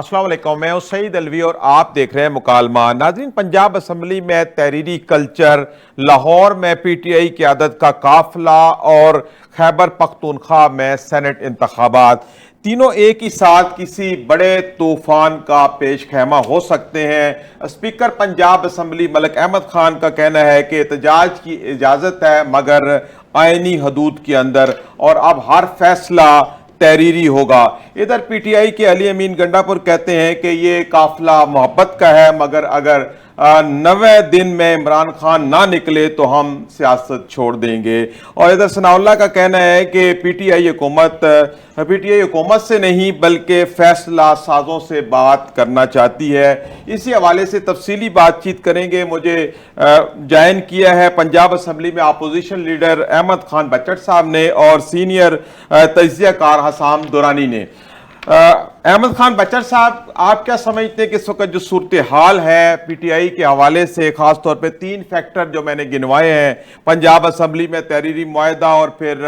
السلام علیکم، میں ہوں سعید الوی اور آپ دیکھ رہے ہیں مکالمہ۔ ناظرین، پنجاب اسمبلی میں تحریری کلچر، لاہور میں پی ٹی آئی قیادت کا قافلہ اور خیبر پختونخوا میں سینٹ انتخابات، تینوں ایک ہی ساتھ کسی بڑے طوفان کا پیش خیمہ ہو سکتے ہیں۔ اسپیکر پنجاب اسمبلی ملک احمد خان کا کہنا ہے کہ احتجاج کی اجازت ہے مگر آئینی حدود کے اندر، اور اب ہر فیصلہ تحریری ہوگا۔ ادھر پی ٹی آئی کے علی امین گنڈا پور کہتے ہیں کہ یہ قافلہ محبت کا ہے، مگر اگر 90 دن میں عمران خان نہ نکلے تو ہم سیاست چھوڑ دیں گے۔ اور ادھر ثناء اللہ کا کہنا ہے کہ پی ٹی آئی حکومت سے نہیں بلکہ فیصلہ سازوں سے بات کرنا چاہتی ہے۔ اسی حوالے سے تفصیلی بات چیت کریں گے۔ مجھے جوائن کیا ہے پنجاب اسمبلی میں اپوزیشن لیڈر احمد خان بچٹ صاحب نے اور سینئر تجزیہ کار حسام دورانی نے۔ احمد خان بچٹ صاحب، آپ کیا سمجھتے ہیں کہ اس وقت جو صورتحال ہے پی ٹی آئی کے حوالے سے، خاص طور پہ 3 فیکٹر جو میں نے گنوائے ہیں، پنجاب اسمبلی میں تحریری معاہدہ اور پھر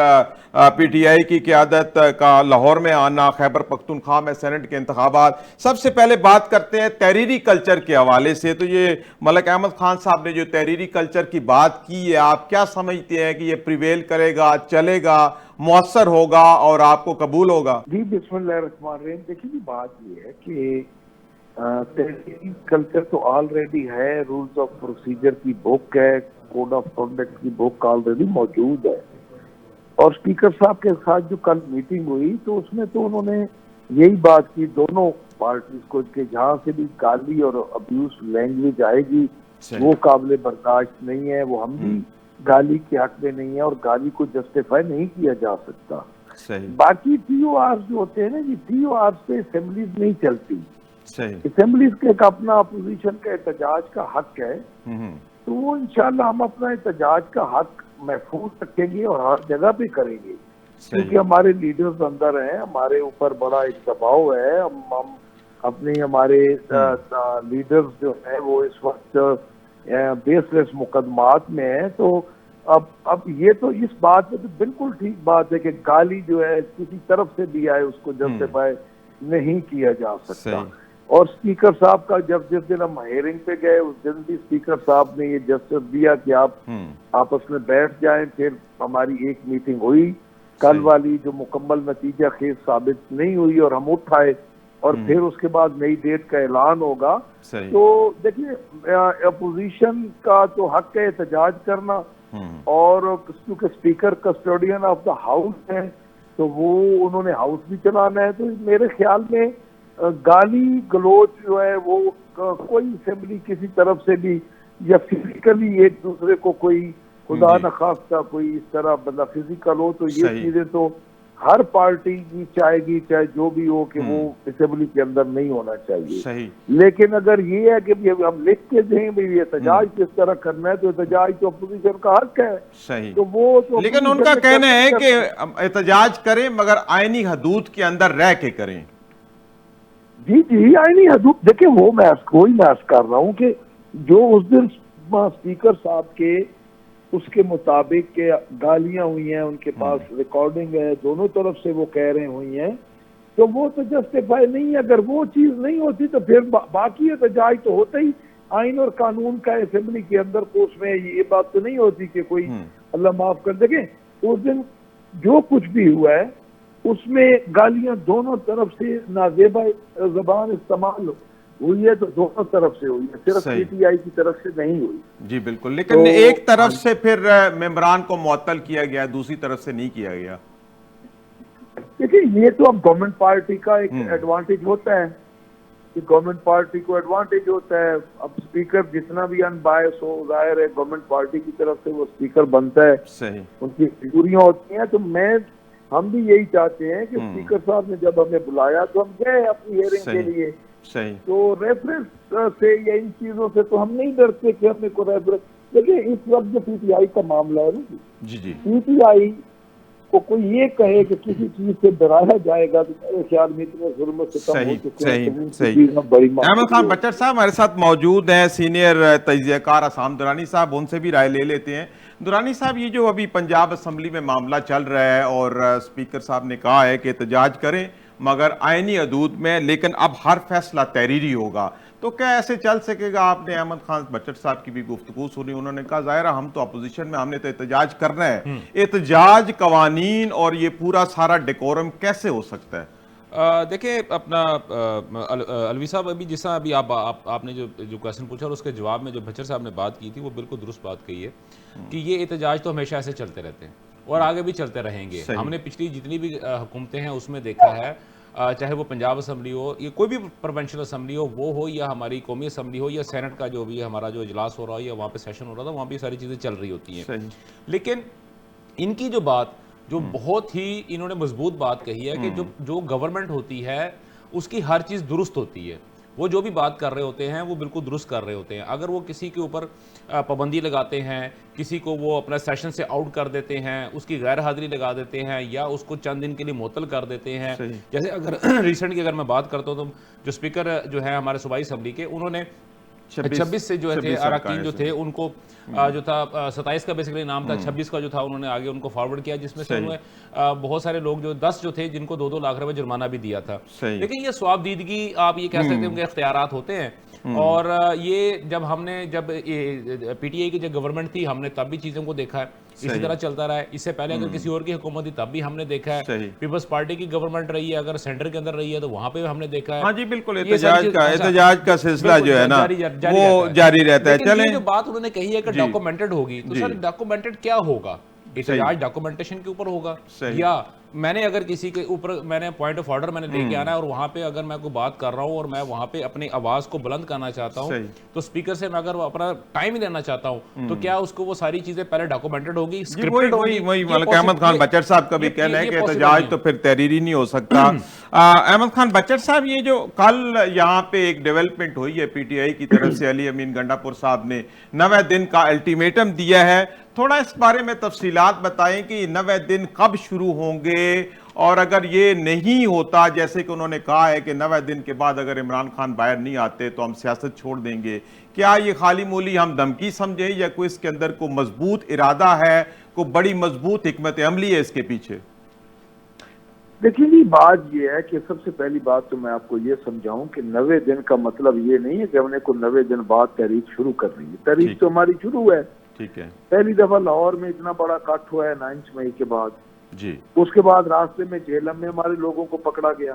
پی ٹی آئی کی قیادت کا لاہور میں آنا، خیبر پختونخوا میں سینٹ کے انتخابات، سب سے پہلے بات کرتے ہیں تحریری کلچر کے حوالے سے۔ تو یہ ملک احمد خان صاحب نے جو تحریری کلچر کی بات کی ہے، آپ کیا سمجھتے ہیں کہ یہ پریویل کرے گا، چلے گا، مؤثر ہوگا اور آپ کو قبول ہوگا؟ جی بسم اللہ الرحمن الرحیم۔ دیکھیے بات یہ ہے کہ تحریری کلچر تو آلریڈی ہے، رولز آف پروسیجر کی بک ہے، کوڈ آف کنڈکٹ کی بک آلریڈی موجود ہے، اور اسپیکر صاحب کے ساتھ جو کل میٹنگ ہوئی تو اس میں تو انہوں نے یہی بات کی دونوں پارٹیز کو کہ جہاں سے بھی گالی اور ابیوز لینگویج آئے گی وہ قابل برداشت نہیں ہے، وہ ہم بھی گالی کے حق میں نہیں ہے اور گالی کو جسٹیفائی نہیں کیا جا سکتا۔ باقی ٹی او آر جو ہوتے ہیں نا، یہ ٹی او آر سے اسمبلیز نہیں چلتی، اسمبلیز کے ایک اپنا اپوزیشن کا احتجاج کا حق ہے، تو وہ انشاءاللہ ہم اپنا احتجاج کا حق محفوظ رکھیں گے اور ہر جگہ پہ کریں گے، کیونکہ ہمارے لیڈرز اندر ہیں، ہمارے اوپر بڑا ایک دباؤ ہے، ہم اپنے ہمارے لیڈرز جو ہیں وہ اس وقت بیس لیس مقدمات میں ہیں۔ تو اب یہ تو اس بات میں تو بالکل ٹھیک بات ہے کہ گالی جو ہے کسی طرف سے بھی آئے اس کو جسٹیفائی نہیں کیا جا سکتا۔ اور اسپیکر صاحب کا جس دن ہم ہیئرنگ پہ گئے اس دن بھی اسپیکر صاحب نے یہ جسٹس دیا کہ آپ آپس میں بیٹھ جائیں، پھر ہماری ایک میٹنگ ہوئی کل والی جو مکمل نتیجہ خیز ثابت نہیں ہوئی اور ہم اٹھ آئے، اور پھر اس کے بعد نئی ڈیٹ کا اعلان ہوگا۔ تو دیکھیے اپوزیشن کا تو حق ہے احتجاج کرنا، اور کیونکہ speaker custodian of the house ہے تو وہ انہوں نے ہاؤس بھی چلانا ہے، تو میرے خیال میں گالی گلوچ جو ہے وہ کوئی اسمبلی کسی طرف سے بھی یا فزیکلی ایک دوسرے کو کوئی خدا نخواستہ کوئی اس طرح بندہ فزیکل ہو تو یہ چیزیں تو ہر پارٹی کی چاہے گی، چاہے جو بھی ہو، کہ وہ اسمبلی کے اندر نہیں ہونا چاہیے۔ لیکن اگر یہ ہے کہ ہم لکھ کے دیں بھی احتجاج کس طرح کرنا ہے، تو احتجاج تو اپوزیشن کا حق ہے، تو وہ تو لیکن ان کا کہنا ہے کہ احتجاج کریں مگر آئینی حدود کے اندر رہ کے کریں۔ جی آئینی حدود دیکھیں، وہ میں عرض کر رہا ہوں کہ جو اس دن اسپیکر صاحب کے اس کے مطابق کہ گالیاں ہوئی ہیں، ان کے پاس ریکارڈنگ ہے، دونوں طرف سے وہ کہہ رہے ہوئی ہیں، تو وہ تو جسٹیفائی نہیں ہے۔ اگر وہ چیز نہیں ہوتی تو پھر باقی احتجاج تو ہوتا ہی آئین اور قانون کا اسمبلی کے اندر، کو اس میں یہ بات تو نہیں ہوتی کہ کوئی اللہ معاف کر دیکھیں اس دن جو کچھ بھی ہوا ہے اس میں گالیاں دونوں طرف سے نازیبا زبان استعمال ہوئی ہے، تو دونوں طرف سے ہوئی ہے، صرف پی ٹی آئی کی طرف سے نہیں ہوئی۔ جی بالکل، لیکن ایک طرف سے پھر ممبران کو معطل کیا گیا، دوسری طرف سے نہیں کیا گیا۔ دیکھیں یہ تو اب گورنمنٹ پارٹی کا ایک ایڈوانٹیج ہوتا ہے کہ گورنمنٹ پارٹی کو ایڈوانٹیج ہوتا ہے، اب اسپیکر جتنا بھی ان بائس ہو، ظاہر ہے گورنمنٹ پارٹی کی طرف سے وہ اسپیکر بنتا ہے، ان کی مجبوریاں ہوتی ہیں، تو ہم بھی یہی چاہتے ہیں کہ اسپیکر صاحب نے جب ہمیں بلایا تو ہم گئے اپنی ہیئرنگ کے لیے، تو ریفرنس سے یا ان چیزوں سے تو ہم نہیں ڈرتے کہ ہمیں کوئی ریفرنس۔ دیکھیں اس وقت جو پی ٹی آئی کا معاملہ ہے نا، پی ٹی آئی کو کوئی یہ کہے کہ کسی چیز سے ڈرایا جائے گا تو میرے خیال میں اتنے ظلم سے کم ہو چکے ہیں۔ احمد خان بچٹ صاحب ہمارے ساتھ موجود ہیں، سینئر تجزیہ کار حسام دورانی صاحب، ان سے بھی رائے لے لیتے ہیں۔ دورانی صاحب، یہ جو ابھی پنجاب اسمبلی میں معاملہ چل رہا ہے اور اسپیکر صاحب نے کہا ہے کہ احتجاج کریں مگر آئینی حدود میں، لیکن اب ہر فیصلہ تحریری ہوگا. تو کیا ایسے چل سکے گا؟ آپ نے احمد خان بچٹ صاحب کی بھی گفتگو سنی، انہوں نے کہا ظاہرہ ہم تو اپوزیشن میں، ہم نے تو احتجاج کرنا ہے. احتجاج، قوانین اور یہ پورا سارا ڈیکورم کیسے ہو سکتا ہے؟ دیکھیں اپنا الوی صاحب، ابھی جس طرح ابھی آپ نے جو کویسچن پوچھا اور اس کے جواب میں جو بچر صاحب نے بات کی تھی وہ بالکل درست بات کہی ہے کہ یہ احتجاج تو ہمیشہ ایسے چلتے رہتے ہیں اور آگے بھی چلتے رہیں گے. ہم نے پچھلی جتنی بھی حکومتیں ہیں اس میں دیکھا ہے، چاہے وہ پنجاب اسمبلی ہو یا کوئی بھی پروونشل اسمبلی ہو وہ ہو، یا ہماری قومی اسمبلی ہو، یا سینٹ کا جو بھی ہمارا جو اجلاس ہو رہا ہو یا وہاں پہ سیشن ہو رہا تھا، وہاں پہ ساری چیزیں چل رہی ہوتی ہیں. لیکن ان کی جو بات جو بہت ہی انہوں نے مضبوط بات کہی ہے کہ جو گورنمنٹ ہوتی ہے اس کی ہر چیز درست ہوتی ہے. وہ جو بھی بات کر رہے ہوتے ہیں وہ بالکل درست کر رہے ہوتے ہیں. اگر وہ کسی کے اوپر پابندی لگاتے ہیں، کسی کو وہ اپنا سیشن سے آؤٹ کر دیتے ہیں، اس کی غیر حاضری لگا دیتے ہیں، یا اس کو چند دن کے لیے معطل کر دیتے ہیں، جیسے اگر ریسنٹ کی اگر میں بات کرتا ہوں تو جو اسپیکر جو ہے ہمارے صوبائی اسمبلی کے، انہوں نے 26 سے جو تھے اراکین جو تھے ان کو جو تھا 27 کا بیسیکلی نام تھا، 26 کا جو تھا انہوں نے آگے ان کو فارورڈ کیا، جس میں سے انہوں نے بہت سارے لوگ جو 10 جو تھے جن کو 2-2 لاکھ روپے جرمانہ بھی دیا تھا. لیکن یہ ثواب دیدگی آپ یہ کہہ سکتے ہیں ان کے اختیارات ہوتے ہیں. اور یہ جب پی ٹی آئی کی جب گورنمنٹ تھی ہم نے تب بھی چیزوں کو دیکھا ہے اسی طرح چلتا رہا ہے. اس سے پہلے اگر کسی اور کی حکومت تھی تب بھی ہم نے دیکھا ہے. پیپلز پارٹی کی گورنمنٹ رہی ہے، اگر سینٹر کے اندر رہی ہے تو وہاں پہ ہم نے دیکھا ہے. ہاں جی بالکل، احتجاج کا سلسلہ جو ہے نا وہ جاری رہتا ہے. چلیں جو بات انہوں نے کہی ہے کہ ڈاکومنٹڈ ہوگی، تو سر ڈاکومنٹڈ کیا ہوگا؟ احتجاج ڈاکومنٹیشن کے اوپر ہوگا، یا میں نے اگر کسی کے اوپر میں نے پوائنٹ آف آرڈر میں نے لے کے آنا ہے اور وہاں پہ اگر میں کوئی بات کر رہا ہوں اور میں وہاں پہ اپنی آواز کو بلند کرنا چاہتا ہوں تو اسپیکر سے میں اگر اپنا ٹائم ہی لینا چاہتا ہوں تو کیا اس کو وہ ساری چیزیں پہلے ڈاکومنٹڈ ہوگی، اسکرپٹڈ ہوگی؟ وہی ملک احمد خان بچٹ صاحب کا بھی کہنا ہے کہ احتجاج تو پھر تحریری نہیں ہو سکتا. احمد خان بچٹ صاحب، یہ جو کل یہاں پہ ایک ڈیولپمنٹ ہوئی ہے پی ٹی آئی کی طرف سے، علی امین گنڈا پور صاحب نے 90 دن کا الٹیمیٹم دیا ہے، تھوڑا اس بارے میں تفصیلات بتائیں کہ یہ 90 دن کب شروع ہوں گے، اور اگر یہ نہیں ہوتا جیسے کہ انہوں نے کہا ہے کہ 90 دن کے بعد اگر عمران خان باہر نہیں آتے تو ہم سیاست چھوڑ دیں گے، کیا یہ خالی مولی ہم دھمکی سمجھیں یا کوئی اس کے اندر کوئی مضبوط ارادہ ہے، کوئی بڑی مضبوط حکمت عملی ہے اس کے پیچھے؟ دیکھیں جی، بات یہ ہے کہ سب سے پہلی بات تو میں آپ کو یہ سمجھاؤں کہ 90 دن کا مطلب یہ نہیں ہے کہ ہم نے کوئی 90 دن بعد تحریک شروع کرنی ہے. تحریک تو ہماری شروع ہے. ٹھیک ہے. پہلی دفعہ لاہور میں اتنا بڑا کٹ ہوا ہے 9 مئی کے بعد. جی. اس کے بعد راستے میں جہلم میں ہمارے لوگوں کو پکڑا گیا.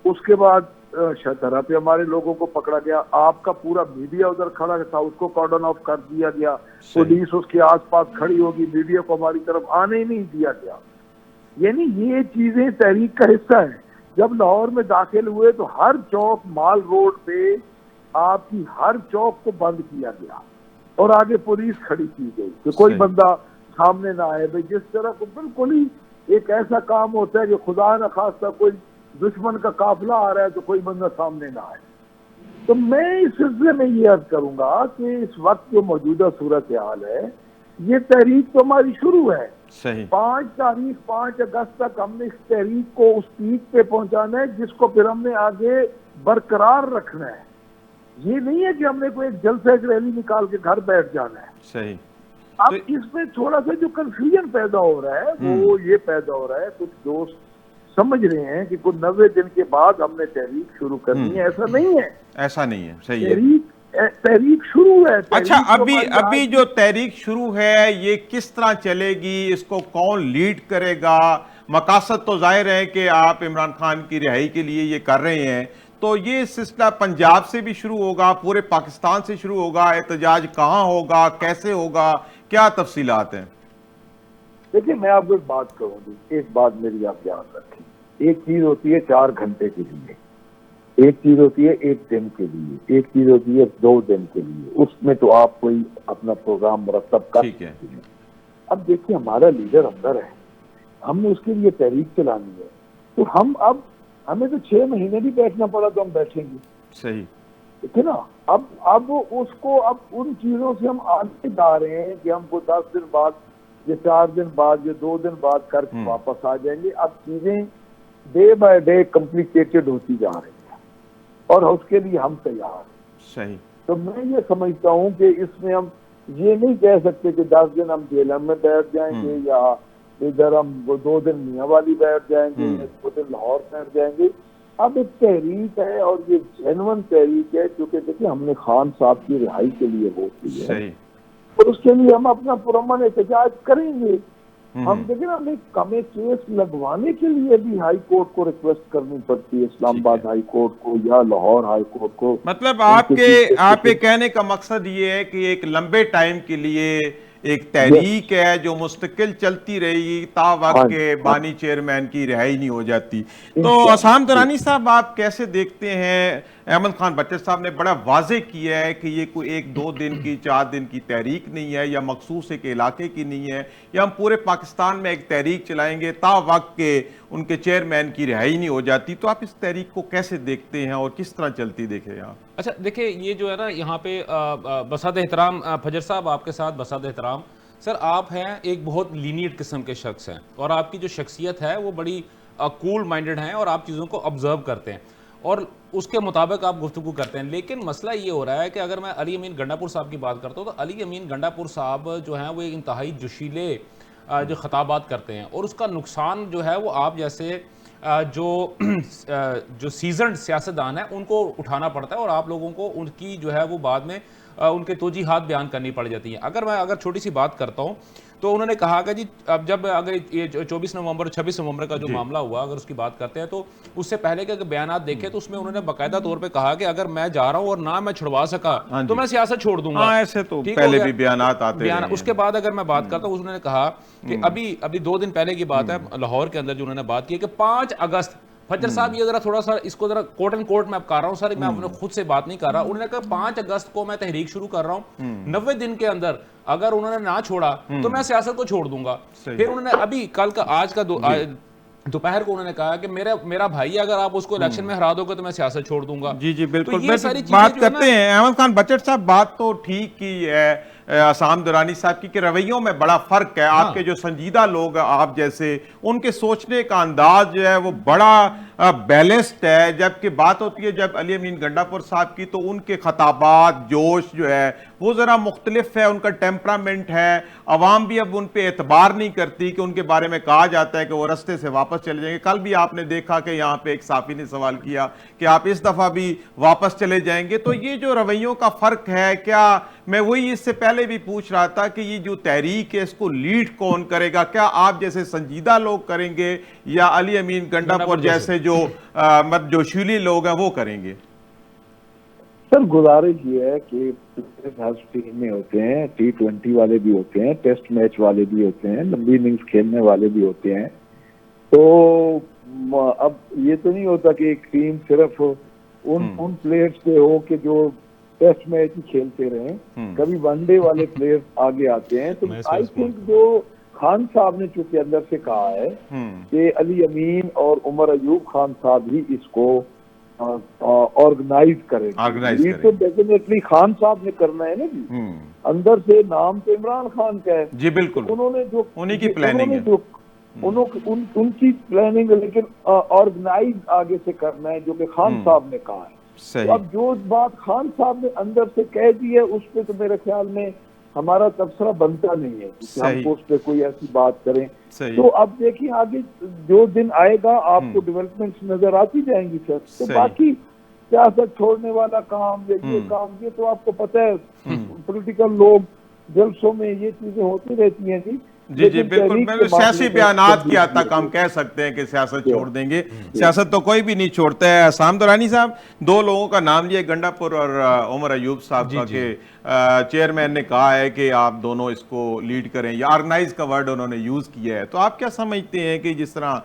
اس کے بعد شہدرہ پہ ہمارے لوگوں کو پکڑا گیا. آپ کا پورا میڈیا ادھر کھڑا تھا، اس کو کارڈن آف کر دیا گیا. پولیس اس کے آس پاس کھڑی ہوگی، میڈیا کو ہماری طرف آنے ہی نہیں دیا گیا. یعنی یہ چیزیں تحریک کا حصہ ہیں. جب لاہور میں داخل ہوئے تو ہر چوک، مال روڈ پہ آپ کی ہر چوک کو بند کیا گیا اور آگے پولیس کھڑی کی گئی کہ کوئی بندہ سامنے نہ آئے. بھائی جس طرح کو بالکل ہی ایک ایسا کام ہوتا ہے کہ خدا نہ خواستہ کوئی دشمن کا قافلہ آ رہا ہے تو کوئی بندہ سامنے نہ آئے. تو میں اس سلسلے میں یہ عرض کروں گا کہ اس وقت جو موجودہ صورتحال ہے، یہ تحریک تو ہماری شروع ہے. 5 اگست تک ہم نے اس تحریک کو اس پیک پہ پہنچانا ہے جس کو پھر ہم نے آگے برقرار رکھنا ہے. یہ نہیں ہے کہ ہم نے کوئی ایک جلسہ ایک ریلی نکال کے گھر بیٹھ جانا ہے. صحیح. اب اس میں تھوڑا سا جو کنفیوژن پیدا ہو رہا ہے وہ یہ پیدا ہو رہا ہے، کچھ دوست سمجھ رہے ہیں کہ کوئی 90 دن کے بعد ہم نے تحریک شروع کرنی ہے. ایسا نہیں ہے، ایسا نہیں ہے. صحیح ہے. تحریک شروع ہے. اچھا، ابھی جو تحریک شروع ہے یہ کس طرح چلے گی؟ اس کو کون لیڈ کرے گا؟ مقاصد تو ظاہر ہے کہ آپ عمران خان کی رہائی کے لیے یہ کر رہے ہیں، تو یہ سلسلہ پنجاب سے بھی شروع ہوگا، پورے پاکستان سے شروع ہوگا؟ احتجاج کہاں ہوگا، کیسے ہوگا، کیا تفصیلات ہیں؟ دیکھیں میں آپ کو ایک بات کہوں گی، ایک بات میری آپ یاد رکھیں. ایک چیز ہوتی ہے 4 گھنٹے کے لیے، ایک چیز ہوتی ہے 1 دن کے لیے، ایک چیز ہوتی ہے 2 دن کے لیے. اس میں تو آپ کوئی اپنا پروگرام مرتب کر سکتے ہیں. اب دیکھیں ہمارا لیڈر اندر ہے، ہم نے اس کے لیے تحریک چلانی ہے، تو ہمیں تو 6 مہینے بھی بیٹھنا پڑا تو ہم بیٹھیں گے. صحیح ٹھیک ہے نا. اب اس کو ان چیزوں سے ہم آگے جا رہے ہیں کہ ہم کو 10 دن بعد یا 4 دن بعد یا 2 دن بعد کر کے واپس آ جائیں گے. اب چیزیں ڈے بائی ڈے کمپلیکیٹڈ ہوتی جا رہی ہیں اور اس کے لیے ہم تیار ہیں. صحیح. تو میں یہ سمجھتا ہوں کہ اس میں ہم یہ نہیں کہہ سکتے کہ 10 دن ہم جیلم میں بیٹھ جائیں گے یا ادھر ہم 2 دن میاں والی بیٹھ جائیں گے، 2 دن لاہور بیٹھ جائیں گے. اب ایک تحریک ہے اور یہ جینون تحریک ہے، کیونکہ دیکھیں ہم نے خان صاحب کی رہائی کے لیے ووٹ دی ہے صحیح. اور اس کے لیے ہم اپنا پرامن احتجاج کریں گے. ہم دیکھیں نا، ہمیں کمیں کیس لگوانے کے لیے بھی ہائی کورٹ کو ریکویسٹ کرنی پڑتی ہے، اسلام آباد ہائی کورٹ کو یا لاہور ہائی کورٹ کو. مطلب آپ کے کہنے کا مقصد یہ ہے کہ ایک لمبے ٹائم کے لیے ایک تحریک ہے جو مستقل چلتی رہے گی تا وقت کے بانی چیئرمین کی رہائی نہیں ہو جاتی. تو عصام درانی صاحب، آپ کیسے دیکھتے ہیں؟ احمد خان بچر صاحب نے بڑا واضح کیا ہے کہ یہ کوئی 1-2 دن کی 4 دن کی تحریک نہیں ہے یا مخصوص ایک علاقے کی نہیں ہے، یا ہم پورے پاکستان میں ایک تحریک چلائیں گے تا وقت کے ان کے چیئرمین کی رہائی نہیں ہو جاتی. تو آپ اس تحریک کو کیسے دیکھتے ہیں اور کس طرح چلتی دیکھ رہے ہیں آپ؟ اچھا دیکھیں، یہ جو ہے نا یہاں پہ بساد احترام فجر صاحب، آپ کے ساتھ بساد احترام سر، آپ ہیں ایک بہت لینیٹ قسم کے شخص ہیں اور آپ کی جو شخصیت ہے وہ بڑی کول مائنڈڈ ہیں اور آپ چیزوں کو آبزرو کرتے ہیں اور اس کے مطابق آپ گفتگو کرتے ہیں. لیکن مسئلہ یہ ہو رہا ہے کہ اگر میں علی امین گنڈا پور صاحب کی بات کرتا ہوں تو علی امین گنڈا پور صاحب جو ہیں وہ ایک انتہائی جوشیلے جو خطابات کرتے ہیں اور اس کا نقصان جو ہے وہ آپ جیسے جو سیزنڈ سیاستدان ہیں ان کو اٹھانا پڑتا ہے اور آپ لوگوں کو ان کی جو ہے وہ بعد میں ان کے توجیحات بیان کرنی پڑ جاتی ہیں. اگر چھوٹی سی بات کرتا ہوں تو انہوں نے کہا کہ جی اب جب اگر یہ 24 نومبر اور 26 نومبر کا جو معاملہ ہوا، اگر اس کی بات کرتے ہیں تو اس سے پہلے کے بیانات دیکھیں تو اس میں انہوں نے باقاعدہ طور پہ کہا کہ اگر میں جا رہا ہوں اور نہ میں چھڑوا سکا تو میں سیاست چھوڑ دوں گا. ایسے تو پہلے بھی بیانات آتے ہیں. اس کے بعد اگر میں بات کرتا ہوں، انہوں نے کہا کہ ابھی 2 دن پہلے کی بات ہے لاہور کے اندر جو انہوں نے بات کی کہ 5 اگست فجر صاحب، یہ ذرا تھوڑا سا اس کو ذرا کوٹ اینڈ کوٹ میں کر رہا ہوں سر، میں اپنے خود سے بات نہیں کر رہا. انہوں نے کہا 5 اگست کو میں تحریک شروع کر رہا ہوں، 90 دن کے اندر اگر انہوں نے نہ چھوڑا تو میں سیاست کو چھوڑ دوں گا. پھر انہوں نے ابھی آج کا دوپہر کو انہوں نے کہا کہ میرا بھائی اگر آپ اس کو الیکشن میں ہرا دو گے تو میں سیاست چھوڑ دوں گا. جی بالکل بات کرتے ہیں. احمد خان بچر صاحب، بات تو ٹھیک کی ہے عصام درانی صاحب کی کہ رویوں میں بڑا فرق ہے. آپ کے جو سنجیدہ لوگ آپ جیسے، ان کے سوچنے کا انداز جو ہے وہ بڑا بیلنسڈ ہے، جبکہ بات ہوتی ہے جب علی امین گنڈا پور صاحب کی تو ان کے خطابات، جوش جو ہے وہ ذرا مختلف ہے، ان کا ٹیمپرامنٹ ہے. عوام بھی اب ان پہ اعتبار نہیں کرتی کہ ان کے بارے میں کہا جاتا ہے کہ وہ رستے سے واپس چلے جائیں گے. کل بھی آپ نے دیکھا کہ یہاں پہ ایک صحافی نے سوال کیا کہ آپ اس دفعہ بھی واپس چلے جائیں گے. تو یہ جو رویوں کا فرق ہے، کیا میں وہی اس سے پہلے بھی پوچھ رہا تھا کہ یہ جو تحریک ہے اس کو لیڈ کون کرے گا؟ کیا آپ جیسے سنجیدہ لوگ کریں گے یا علی امین گنڈا پور جیسے جو جوشیلی لوگ ہیں وہ کریں گے؟ سر گزارش یہ ہے کہ ہر ٹیم میں ہوتے ہیں، T20 والے بھی ہوتے ہیں، ٹیسٹ میچ والے بھی ہوتے ہیں، لمبی اننگز کھیلنے والے بھی ہوتے ہیں. تو اب یہ تو نہیں ہوتا کہ ایک ٹیم صرف ان پلیئرز پہ ہو کہ جو ٹیسٹ میچ ہی کھیلتے رہیں. کبھی ون ڈے والے پلیئرز آگے آتے ہیں. تو آئی تھنک جو خان صاحب نے چونکہ اندر سے کہا ہے کہ علی امین اور عمر ایوب خان صاحب ہی اس کو آرگنائز کریں گے، تو ڈیفینیٹلی خان صاحب نے کرنا ہے نا جی. اندر سے نام تو عمران خان کا ہے جی بالکل، انہوں نے جو انہی کی پلاننگ ہے، ان کی پلاننگ ہے، لیکن آرگنائز آگے سے کرنا ہے جو کہ خان صاحب نے کہا ہے. اب جو بات خان صاحب نے اندر سے کہہ دی ہے اس پہ تو میرے خیال میں ہمارا تبصرہ بنتا نہیں ہے کہ ہم کو اس پہ کوئی ایسی بات کریں. تو اب دیکھیں آگے جو دن آئے گا آپ کو ڈیولپمنٹس نظر آتی جائیں گی سر. تو باقی سیاست چھوڑنے والا کام یا یہ کام، یہ تو آپ کو پتہ ہے پولیٹیکل لوگ جلسوں میں یہ چیزیں ہوتی رہتی ہیں. جی بالکل، میں سیاسی بیانات کی حد تک ہم کہہ سکتے ہیں کہ سیاست چھوڑ دیں گے. سیاست تو کوئی بھی نہیں چھوڑتا ہے. عصام درانی صاحب، 2 لوگوں کا نام لیا گنڈا پور اور عمر ایوب صاحب کا کہ چیئرمین نے کہا ہے کہ آپ دونوں اس کو لیڈ کریں، یا آرگنائز کا ورڈ انہوں نے یوز کیا ہے. تو آپ کیا سمجھتے ہیں کہ جس طرح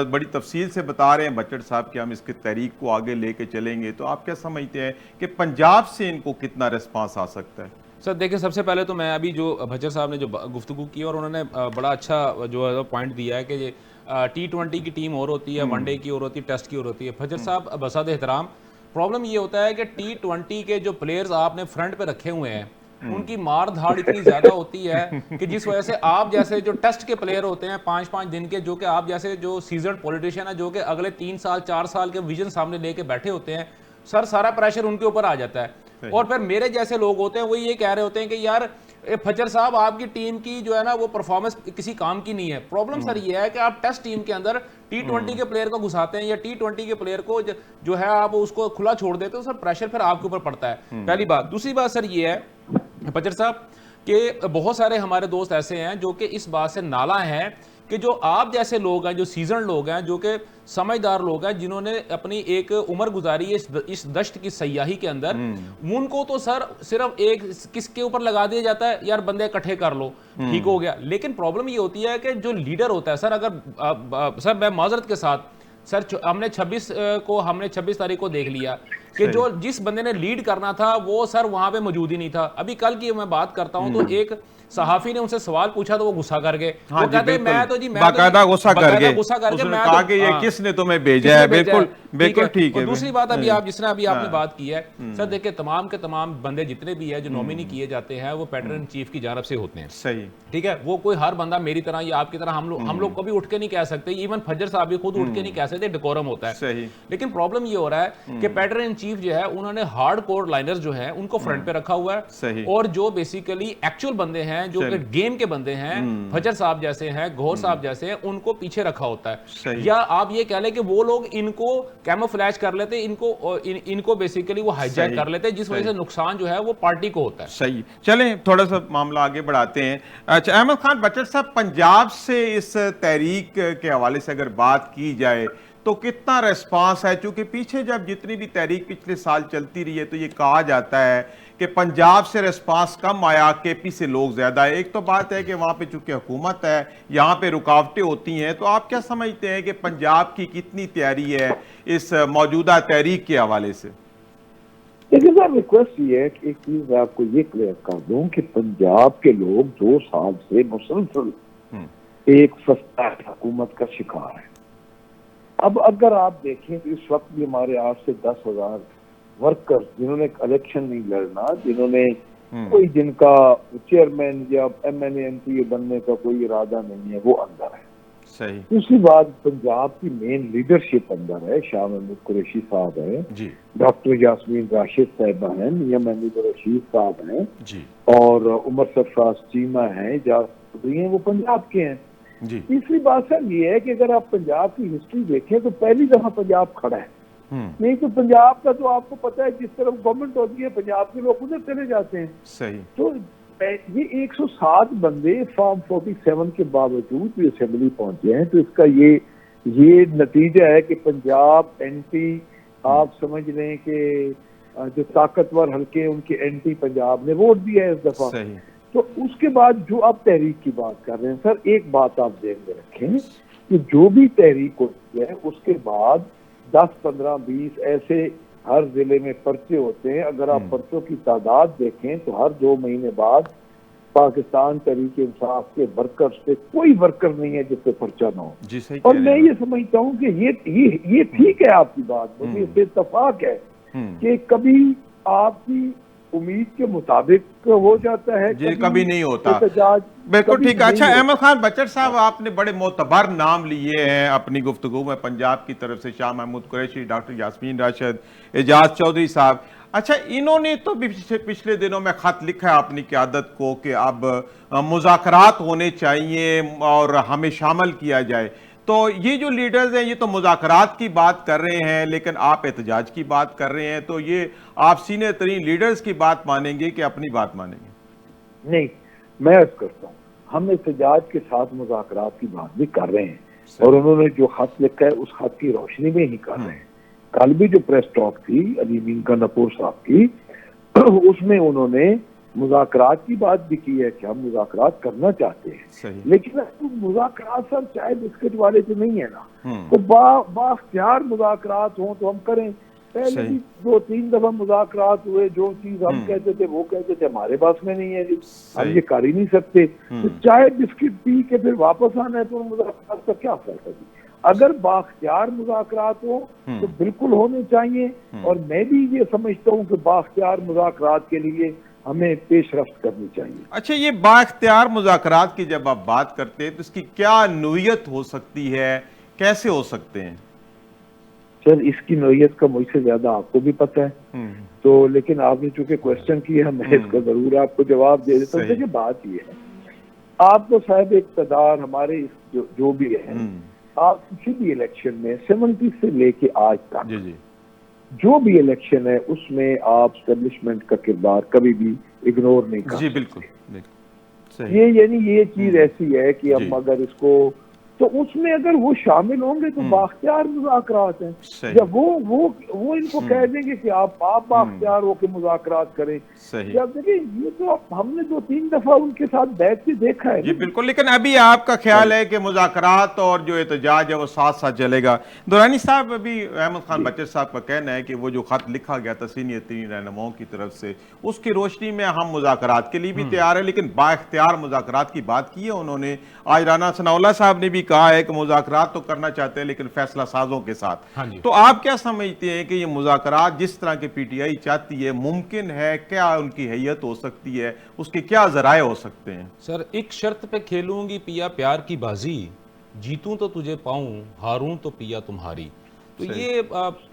بڑی تفصیل سے بتا رہے ہیں بچڑ صاحب کہ ہم اس کی تحریک کو آگے لے کے چلیں گے، تو آپ کیا سمجھتے ہیں کہ پنجاب سے ان کو کتنا ریسپانس آ سکتا ہے؟ سر دیکھیں، سب سے پہلے تو میں ابھی جو بھچر صاحب نے جو گفتگو کی اور انہوں نے بڑا اچھا جو ہے پوائنٹ دیا ہے کہ T20 کی ٹیم اور ہوتی ہے، ون ڈے کی اور ہوتی ہے، ٹیسٹ کی اور ہوتی ہے. بھچر صاحب بساد احترام، پرابلم یہ ہوتا ہے کہ T20 کے جو پلیئرز آپ نے فرنٹ پہ رکھے ہوئے ہیں ان کی مار دھاڑ اتنی زیادہ ہوتی ہے کہ جس وجہ سے آپ جیسے جو ٹیسٹ کے پلیئر ہوتے ہیں 5-5 دن کے، جو کہ آپ جیسے جو سیزنڈ پولیٹیشین ہے جو کہ اگلے 3 سال 4 سال کے ویژن سامنے لے کے بیٹھے ہوتے ہیں، سر سارا پریشر ان کے اوپر آ جاتا ہے. اور پھر میرے جیسے لوگ ہوتے ہیں وہ یہ کہہ رہے ہوتے ہیں کہ یار فجر صاحب آپ کی ٹیم کی جو ہے نا وہ پرفارمنس کسی کام کی نہیں ہے. پرابلم سر یہ ہے کہ آپ ٹیسٹ ٹیم کے اندر T20 کے پلیئر کو گھساتے ہیں یا T20 کے پلیئر کو جو ہے آپ اس کو کھلا چھوڑ دیتے ہیں, سر پریشر پھر آپ کے اوپر پڑتا ہے, پہلی بات. دوسری بات سر یہ ہے فجر صاحب کہ بہت سارے ہمارے دوست ایسے ہیں جو کہ اس بات سے نالاں ہیں کہ جو آپ جیسے لوگ ہیں, جو سیزن لوگ ہیں, جو کہ سمجھدار لوگ ہیں, جنہوں نے اپنی ایک عمر گزاری ہے اس دشت کی سیاحی کے اندر, ان کو تو سر صرف ایک کس کے اوپر لگا دیا جاتا ہے, یار بندے اکٹھے کر لو ٹھیک ہو گیا. لیکن پرابلم یہ ہوتی ہے کہ جو لیڈر ہوتا ہے سر, اگر سر میں معذرت کے ساتھ سر ہم نے 26 تاریخ کو دیکھ لیا کہ جو جس بندے نے لیڈ کرنا تھا وہ سر وہاں پہ موجود ہی نہیں تھا. ابھی کل کی میں بات کرتا ہوں تو ایک صحافی نے ان سے سوال پوچھا تو وہ غصہ کر گئے, وہ کہتے ہیں میں تو جی باقاعدہ غصہ کر گئے, اس نے کہا کہ یہ کس نے تمہیں بھیجا ہے. بالکل ٹھیک ہے. دوسری بات ابھی آپ جس طرح ابھی آپ نے بات کی ہے سر, دیکھیں تمام کے تمام بندے جتنے بھی ہیں جو نومینی کیے جاتے ہیں وہ پیڈر ان چیف کی جانب سے ہوتے ہیں. صحیح ٹھیک ہے, وہ کوئی ہر بندہ میری طرح یا آپ کی طرح ہم لوگ کبھی اٹھ کے نہیں کہہ سکتے, ایون فجر صاحب بھی خود اٹھ کے نہیں کہہ سکتے, ڈیکورم ہوتا ہے. صحیح. لیکن پرابلم یہ ہو رہا ہے کہ پیڈر ان چیف جو ہے انہوں نے ہارڈ کور لائنرز جو ہیں ان کو فرنٹ پہ رکھا ہوا ہے, اور جو بیسیکلی ایکچوئل بندے ہیں جو کہ گیم کے بندے ہیں, فجر صاحب جیسے ہیں, گوہر صاحب جیسے ہیں, ان کو پیچھے رکھا ہوتا ہے. یا آپ یہ کہہ لیں کہ وہ لوگ ان کو کیموفلیج کر لیتے, ان کو بیسیکلی وہ ہائی جیک کر لیتے, جس وجہ سے نقصان جو ہے وہ پارٹی کو ہوتا ہے. صحیح. چلیں تھوڑا سا معاملہ آگے بڑھاتے ہیں. اچھا احمد خان بچر صاحب, پنجاب سے اس تحریک کے حوالے سے اگر بات کی جائے تو کتنا ریسپانس ہے؟ چونکہ پیچھے جب جتنی بھی تحریک پچھلے سال چلتی رہی ہے تو یہ کہا جاتا ہے کہ پنجاب سے ریسپانس کم آیا, کے پی سے لوگ زیادہ ہے. ایک تو بات ہے کہ وہاں پہ چونکہ حکومت ہے, یہاں پہ رکاوٹیں ہوتی ہیں, تو آپ کیا سمجھتے ہیں کہ پنجاب کی کتنی تیاری ہے اس موجودہ تحریک کے حوالے سے؟ لیکن سر ریکویسٹ یہ ہے کہ ایک چیز میں آپ کو یہ کلیئر کر دوں کہ پنجاب کے لوگ 2 سال سے مسلسل ایک سستا حکومت کا شکار ہے. اب اگر آپ دیکھیں تو اس وقت بھی ہمارے 8 سے 10,000 ورکر جنہوں نے الیکشن نہیں لڑنا, جنہوں نے کوئی جن کا چیئرمین یا M N A M P بننے کا کوئی ارادہ نہیں ہے, وہ اندر ہے. صحیح. دوسری بات, پنجاب کی مین لیڈرشپ اندر ہے, شاہ محمود قریشی صاحب ہیں, ڈاکٹر یاسمین راشد صاحبہ ہیں, میاں محمود رشید صاحب ہیں, اور عمر سرفراز چیمہ ہیں, وہ پنجاب کے ہیں. تیسری بات سر یہ ہے کہ اگر آپ پنجاب کی ہسٹری دیکھیں تو پہلی دفعہ پنجاب کھڑا ہے. نہیں تو پنجاب کا تو آپ کو پتا ہے جس طرف گورنمنٹ ہوتی ہے پنجاب کے لوگ ادھر چلے جاتے ہیں. صحیح. تو یہ 107 بندے فارم 47 کے باوجود بھی اسمبلی پہنچے ہیں, تو اس کا یہ نتیجہ ہے کہ پنجاب اینٹی, آپ سمجھ لیں کہ جو طاقتور حلقے ان کے اینٹی پنجاب نے ووٹ دیا ہے اس دفعہ. صحیح. تو اس کے بعد جو آپ تحریک کی بات کر رہے ہیں سر, ایک بات آپ ذہن میں رکھیں کہ جو بھی تحریک ہوتی ہے اس کے بعد 10, 15, 20 ایسے ہر ضلع میں پرچے ہوتے ہیں. اگر آپ پرچوں کی تعداد دیکھیں تو ہر 2 مہینے بعد پاکستان تحریک انصاف کے ورکر سے کوئی ورکر نہیں ہے جس پہ پرچہ نہ ہو. اور میں یہ سمجھتا ہوں کہ یہ ٹھیک ہے آپ کی بات, مجھے اس سے اتفاق ہے کہ کبھی آپ کی امید کے مطابق ہو جاتا ہے, کبھی نہیں ہوتا. بالکل ٹھیک ہے. اچھا احمد خان بچر صاحب, آپ نے بڑے معتبر نام لیے ہیں اپنی گفتگو میں پنجاب کی طرف سے, شاہ محمود قریشی, ڈاکٹر یاسمین راشد, اعجاز چودھری صاحب. اچھا انہوں نے تو پچھلے دنوں میں خط لکھا ہے اپنی قیادت کو کہ اب مذاکرات ہونے چاہیے اور ہمیں شامل کیا جائے. تو یہ جو لیڈرز ہیں یہ تو مذاکرات کی بات کر رہے ہیں, لیکن آپ احتجاج کی بات کر رہے ہیں, تو یہ آپ سینئر ترین لیڈرز کی بات مانیں گے کہ اپنی بات مانیں گے؟ نہیں, میں عرض کرتا ہوں ہم احتجاج کے ساتھ مذاکرات کی بات بھی کر رہے ہیں, اور انہوں نے جو خط لکھا ہے اس خط کی روشنی میں ہی کر رہے ہیں. کل بھی جو پریس ٹاک تھی علی مینکا نپور صاحب کی, اس میں انہوں نے مذاکرات کی بات بھی کی ہے کہ ہم مذاکرات کرنا چاہتے ہیں, لیکن مذاکرات سر چائے بسکٹ والے تو نہیں ہے نا, تو بااختیار مذاکرات ہوں تو ہم کریں. پہلے بھی 2-3 دفعہ مذاکرات ہوئے, جو چیز ہم کہتے تھے وہ کہتے تھے ہمارے پاس میں نہیں ہے جی, ہم یہ کر ہی نہیں سکتے. تو چائے بسکٹ پی کے پھر واپس آنا ہے تو مذاکرات کا کیا فرق ہے؟ اگر بااختیار مذاکرات ہوں تو بالکل ہونے چاہیے, اور میں بھی یہ سمجھتا ہوں کہ بااختیار مذاکرات کے لیے ہمیں پیش رفت کرنی چاہیے. اچھا, یہ بااختیار مذاکرات کی جب آپ بات کرتے ہیں تو اس کی کیا نوعیت ہو سکتی ہے, کیسے ہو سکتے ہیں؟ سر اس کی نوعیت کا مجھ سے زیادہ آپ کو بھی پتہ ہے. تو لیکن آپ نے چونکہ کوشچن کیا میں اس کا ضرور آپ کو جواب دے دیتا ہوں. دیکھیے بات یہ ہے، آپ تو صاحب اقتدار ہمارے جو بھی ہے، آپ کسی بھی الیکشن میں 70 سے لے کے آج تک جی جی جو بھی الیکشن ہے اس میں آپ اسٹیبلشمنٹ کا کردار کبھی بھی اگنور نہیں کر جی سکتے. بالکل صحیح. یہ چیز ایسی ہے کہ ہم اگر اس کو تو اس میں اگر وہ شامل ہوں گے تو بااختیار مذاکرات ہیں. صحیح. جب وہ ان کو کہہ دیں گے کہ آپ بااختیار ہو کے مذاکرات کریں. صحیح. جب دیکھیں یہ تو ہم نے 2-3 دفعہ ان کے ساتھ بیٹھ کے دیکھا ہے. جی بالکل. لیکن ابھی آپ کا خیال ہے کہ مذاکرات اور جو احتجاج ہے وہ ساتھ ساتھ چلے گا؟ درانی صاحب، ابھی احمد خان بچر صاحب کا کہنا ہے کہ وہ جو خط لکھا گیا تھا سینئر رہنماؤں کی طرف سے، اس کی روشنی میں ہم مذاکرات کے لیے بھی تیار ہیں، لیکن با اختیار مذاکرات کی بات کی ہے انہوں نے. آج رانا ثناء اللہ صاحب نے بھی کہا ہے کہ مذاکرات تو کرنا چاہتے ہیں لیکن فیصلہ سازوں کے ساتھ. تو آپ کیا سمجھتے ہیں کہ یہ مذاکرات جس طرح کے پی ٹی آئی چاہتی ہے ممکن ہے؟ کیا ان کی حیثیت ہو سکتی ہے؟ اس کے کیا ذرائع ہو سکتے ہیں؟ سر، ایک شرط پہ کھیلوں گی پیا پیار کی بازی، جیتوں تو تجھے پاؤں، ہاروں تو پیا تمہاری. تو یہ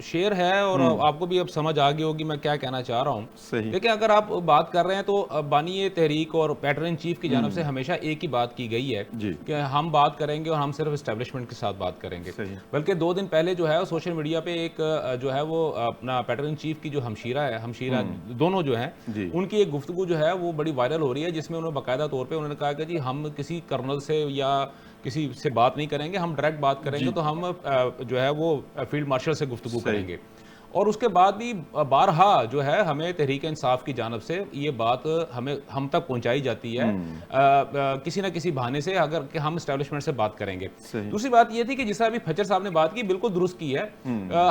شعر ہے اور آپ کو بھی اب سمجھ آ گئی ہوگی میں کیا کہنا چاہ رہا ہوں. لیکن اگر آپ بات کر رہے ہیں تو بانی تحریک اور پیٹرن ان چیف کی جانب سے ہمیشہ ایک ہی بات کی گئی ہے کہ ہم بات کریں گے اور ہم صرف اسٹیبلشمنٹ کے ساتھ بات کریں گے. بلکہ 2 دن پہلے جو ہے سوشل میڈیا پہ ایک جو ہے وہ اپنا پیٹرن ان چیف کی جو ہمشیرہ دونوں جو ہیں ان کی ایک گفتگو جو ہے وہ بڑی وائرل ہو رہی ہے، جس میں انہوں نے باقاعدہ طور پہ انہوں نے کہا کہ جی ہم کسی کرنل سے یا کسی سے بات نہیں کریں گے، ہم ڈائریکٹ بات کریں گے تو ہم جو ہے وہ فیلڈ مارشل سے گفتگو کریں گے. اور اس کے بعد بھی بارہا جو ہے ہمیں تحریک انصاف کی جانب سے یہ بات ہم تک پہنچائی جاتی ہے کسی نہ کسی بہانے سے، اگر کہ ہم اسٹیبلشمنٹ سے بات کریں گے. دوسری بات یہ تھی کہ جس طرح ابھی پھچر صاحب نے بات کی بالکل درست کی ہے.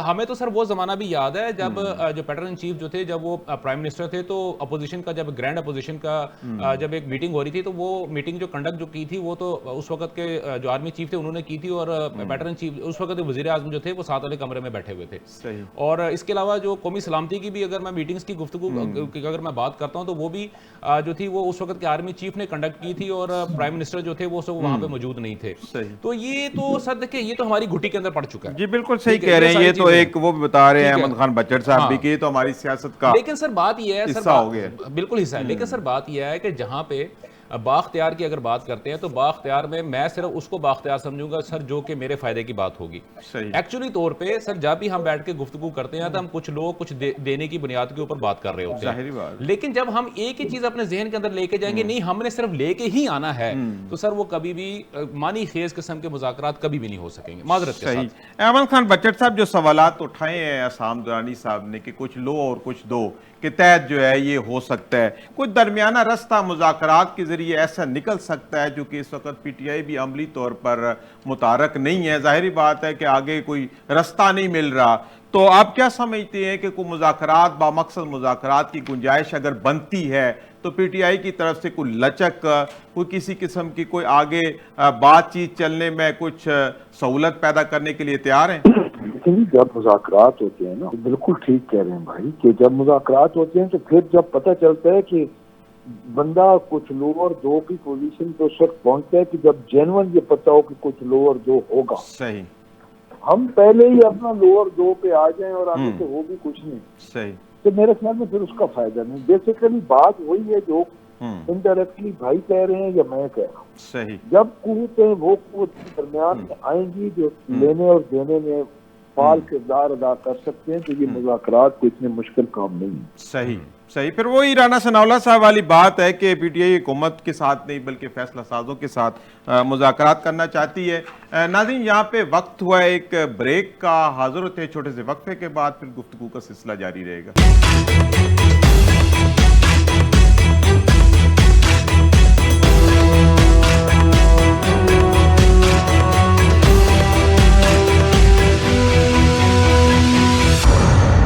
ہمیں تو سر وہ زمانہ بھی یاد ہے جب جو پیٹرن ان چیف جو تھے جب وہ پرائم منسٹر تھے تو اپوزیشن کا جب گرینڈ اپوزیشن کا جب ایک میٹنگ ہو رہی تھی تو وہ میٹنگ جو کنڈکٹ جو کی تھی وہ تو اس وقت کے جو آرمی چیف تھے انہوں نے کی تھی، اور پیٹرن چیف اس وقت وزیر اعظم جو تھے وہ ساتھ والے کمرے میں بیٹھے ہوئے تھے. اور اس کے علاوہ جو قومی سلامتی کی بھی اگر میں میٹنگز کی گفتگو اگر میں بات کرتا ہوں تو وہ بھی جو تھی وہ اس وقت کے آرمی چیف نے کنڈکٹ کی تھی اور پرائم منسٹر جو تھے وہ وہاں پہ موجود نہیں تھے. تو یہ تو سر دیکھیں یہ تو ہماری گھٹی کے اندر پڑ چکا ہے. جی بالکل صحیح کہہ رہے ہیں. یہ تو ایک وہ بھی بتا رہے ہیں احمد خان بچر صاحب بھی کہ یہ تو ہماری سیاست کا لیکن سر بات یہ ہے حصہ ہو گیا. بالکل حصہ ہے. لیکن سر بات یہ ہے کہ جہاں پہ بااختیار کی اگر بات کرتے ہیں تو بااختیار میں صرف اس کو بااختیار سمجھوں گا سر جو کہ میرے فائدے کی بات ہوگی. ایکچولی طور پہ سر جب بھی ہم بیٹھ کے گفتگو کرتے ہیں تو ہم کچھ لوگ کچھ دینے کی بنیاد کے اوپر بات کر رہے ہوتے ہیں، لیکن جب ہم ایک ہی چیز اپنے ذہن کے اندر لے کے جائیں گے نہیں ہم نے صرف لے کے ہی آنا ہے تو سر وہ کبھی بھی معنی خیز قسم کے مذاکرات کبھی بھی نہیں ہو سکیں گے معذرت کے ساتھ. احمد خان بچر صاحب جو سوالات اٹھائے ہیں اسام درانی صاحب نے کہ کچھ لو اور کچھ دو کے تحت جو ہے یہ ہو سکتا ہے، کوئی درمیانہ رستہ مذاکرات کے ذریعے ایسا نکل سکتا ہے جو کہ اس وقت پی ٹی آئی بھی عملی طور پر متحرک نہیں ہے؟ ظاہری بات ہے کہ آگے کوئی رستہ نہیں مل رہا. تو آپ کیا سمجھتے ہیں کہ کوئی مذاکرات با مقصد مذاکرات کی گنجائش اگر بنتی ہے تو پی ٹی آئی کی طرف سے کوئی لچک، کوئی کسی قسم کی کوئی آگے بات چیت چلنے میں کچھ سہولت پیدا کرنے کے لیے تیار ہیں؟ لیکن جب مذاکرات ہوتے ہیں نا بالکل ٹھیک کہہ رہے ہیں بھائی کہ جب مذاکرات ہوتے ہیں تو پھر جب پتہ چلتا ہے کہ بندہ کچھ لوور دو کی پوزیشن پہ اس وقت پہنچتا ہے کہ جب جینون یہ پتہ ہو کہ کچھ لوور دو ہوگا. صحیح. ہم پہلے ہی اپنا لوور دو پہ آ جائیں اور آگے سے ہو بھی کچھ نہیں. صحیح. تو میرے خیال میں پھر اس کا فائدہ نہیں. بیسیکلی بات وہی ہے جو انڈائریکٹلی بھائی کہہ رہے ہیں یا میں کہہ رہا ہوں. صحیح. جب قوتیں وہ قوت کے درمیان میں آئیں گی جو لینے اور دینے میں فعال کردار ادا کر سکتے ہیں تو یہ مذاکرات کو اتنے مشکل کام نہیں ہے. صحیح. صحیح. پھر وہی رانا ثناء اللہ صاحب والی بات ہے کہ پی ٹی آئی حکومت کے ساتھ نہیں بلکہ فیصلہ سازوں کے ساتھ مذاکرات کرنا چاہتی ہے. ناظرین یہاں پہ وقت ہوا ہے ایک بریک کا، حاضر ہوتے ہیں چھوٹے سے وقفے کے بعد، پھر گفتگو کا سلسلہ جاری رہے گا.